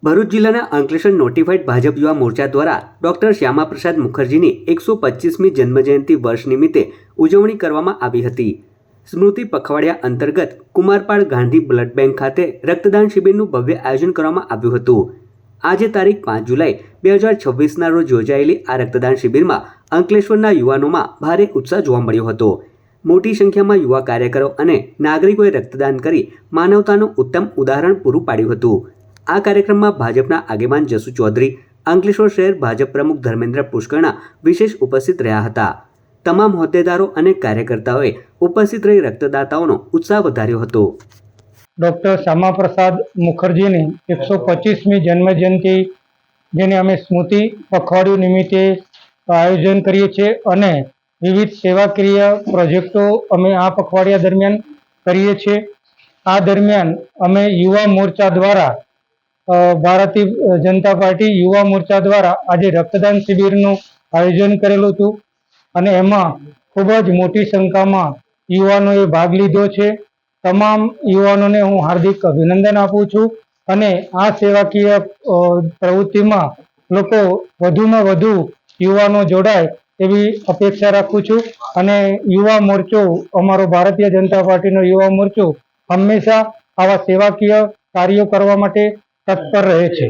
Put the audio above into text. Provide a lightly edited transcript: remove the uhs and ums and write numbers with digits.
ભરૂચ જિલ્લાના અંકલેશ્વર નોટિફાઈડ ભાજપ યુવા મોરચા દ્વારા ડોક્ટર શ્યામાપ્રસાદ મુખર્જીની 125મી જન્મજયંતિ વર્ષ નિમિત્તે ઉજવણી કરવામાં આવી હતી। સ્મૃતિ પખવાડિયા અંતર્ગત કુમારપાળ ગાંધી બ્લડ બેંક ખાતે રક્તદાન શિબિરનું ભવ્ય આયોજન કરવામાં આવ્યું હતું। આજે તારીખ 5 જુલાઈ 2026ના રોજ યોજાયેલી આ રક્તદાન શિબિરમાં અંકલેશ્વરના યુવાનોમાં ભારે ઉત્સાહ જોવા મળ્યો હતો। મોટી સંખ્યામાં યુવા કાર્યકરો અને નાગરિકોએ રક્તદાન કરી માનવતાનું ઉત્તમ ઉદાહરણ પૂરું પાડ્યું હતું। આ કાર્યક્રમમાં ભાજપના આગેવાન જસુ ચૌધરી, અંકલેશ્વર શહેર ભાજપ પ્રમુખ ધર્મેન્દ્ર પુષ્કરણા વિશેષ ઉપસ્થિત રહ્યા હતા। તમામ હોદ્દેદારો અને કાર્યકર્તાઓએ ઉપસ્થિત રહી રક્તદાતાઓનો ઉત્સાહ વધાર્યો હતો। ડૉક્ટર શ્યામાપ્રસાદ મુખર્જીની 125મી જન્મજયંતિ જેને અમે સ્મૃતિ પખવાડિયું નિમિત્તે આયોજન કરીએ છીએ અને વિવિધ સેવાકીય પ્રોજેક્ટો અમે આ પખવાડિયા દરમિયાન કરીએ છીએ। આ દરમિયાન અમે યુવા મોરચા દ્વારા ભારતીય જનતા પાર્ટી યુવા મોરચા દ્વારા આજે રક્તદાન શિબિરનું આયોજન કરેલું હતું અને એમાં ખૂબ જ મોટી સંખ્યામાં યુવાનોએ ભાગ લીધો છે। તમામ યુવાનોને હું હાર્દિક અભિનંદન આપું છું અને આ સેવાકીય પ્રવૃત્તિમાં લોકો વધુમાં વધુ યુવાનો જોડાય એવી અપેક્ષા રાખું છું અને યુવા મોરચો અમારો ભારતીય જનતા પાર્ટીનો યુવા મોરચો હંમેશા આવા સેવાકીય કાર્યો કરવા માટે તત્પર રહે છે।